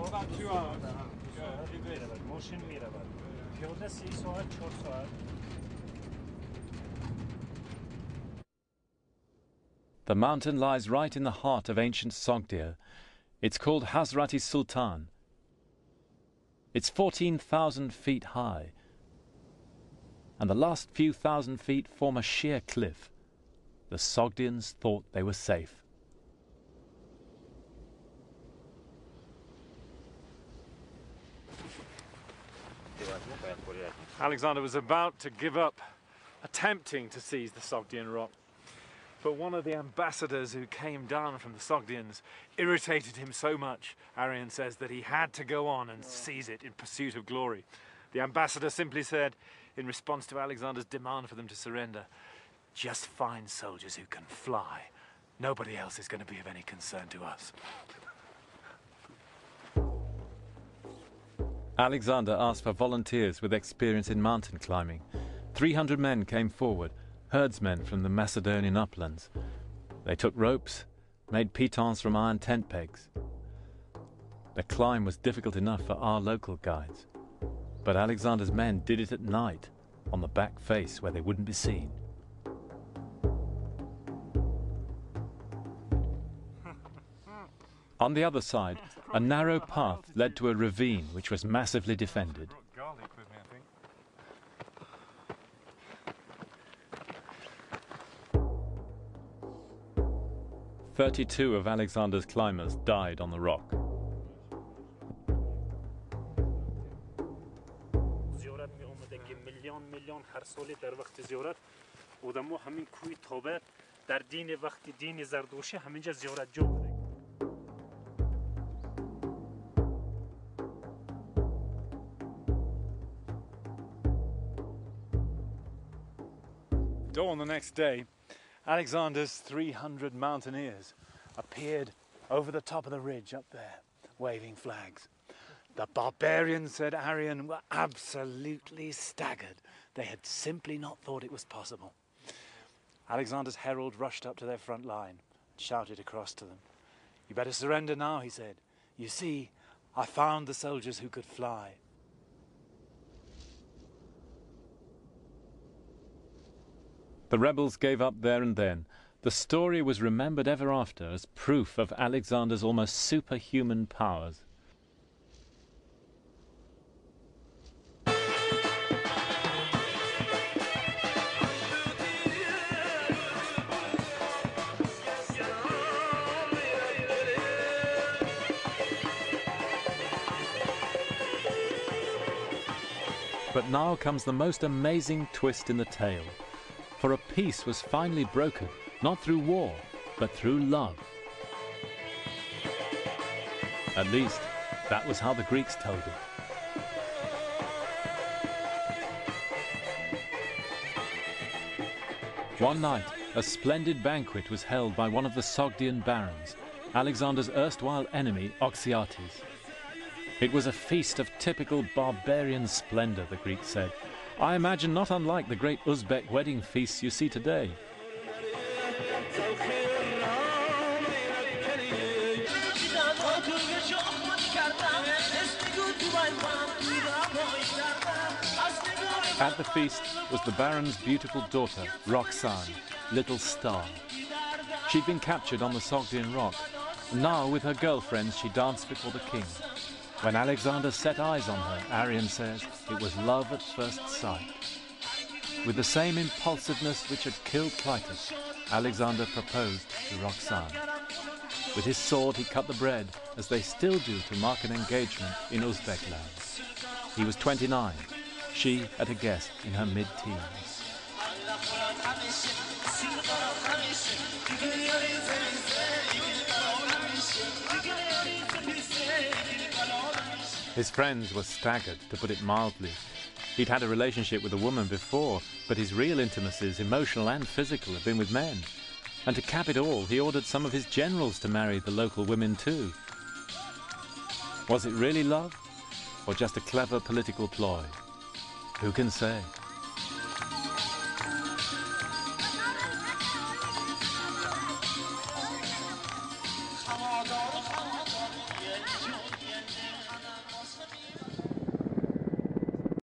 About 2 hours. The mountain lies right in the heart of ancient Sogdia. It's called Hazrati Sultan. It's 14,000 feet high, and the last few thousand feet form a sheer cliff. The Sogdians thought they were safe. Alexander was about to give up attempting to seize the Sogdian rock, but one of the ambassadors who came down from the Sogdians irritated him so much, Arrian says, that he had to go on and seize it in pursuit of glory. The ambassador simply said, in response to Alexander's demand for them to surrender, "Just find soldiers who can fly. Nobody else is going to be of any concern to us." Alexander asked for volunteers with experience in mountain climbing. 300 men came forward, herdsmen from the Macedonian uplands. They took ropes, made pitons from iron tent pegs. The climb was difficult enough for our local guides, but Alexander's men did it at night, on the back face where they wouldn't be seen. On the other side, a narrow path led to a ravine which was massively defended. 32 of Alexander's climbers died on the rock. Dawn the next day, Alexander's 300 mountaineers appeared over the top of the ridge up there, waving flags. The barbarians, said Arrian, were absolutely staggered. They had simply not thought it was possible. Alexander's herald rushed up to their front line and shouted across to them. "You better surrender now," he said. "You see, I found the soldiers who could fly." The rebels gave up there and then. The story was remembered ever after as proof of Alexander's almost superhuman powers. But now comes the most amazing twist in the tale. For a peace was finally broken, not through war, but through love. At least, that was how the Greeks told it. One night, a splendid banquet was held by one of the Sogdian barons, Alexander's erstwhile enemy, Oxyates. It was a feast of typical barbarian splendor, the Greeks said. I imagine not unlike the great Uzbek wedding feasts you see today. At the feast was the baron's beautiful daughter, Roxanne, Little Star. She'd been captured on the Sogdian rock, and now with her girlfriends she danced before the king. When Alexander set eyes on her, Arrian says, it was love at first sight. With the same impulsiveness which had killed Clitus, Alexander proposed to Roxanne. With his sword he cut the bread, as they still do to mark an engagement in Uzbek land. He was 29, she at a guess in her mid-teens. His friends were staggered, to put it mildly. He'd had a relationship with a woman before, but his real intimacies, emotional and physical, had been with men. And to cap it all, he ordered some of his generals to marry the local women too. Was it really love, or just a clever political ploy? Who can say?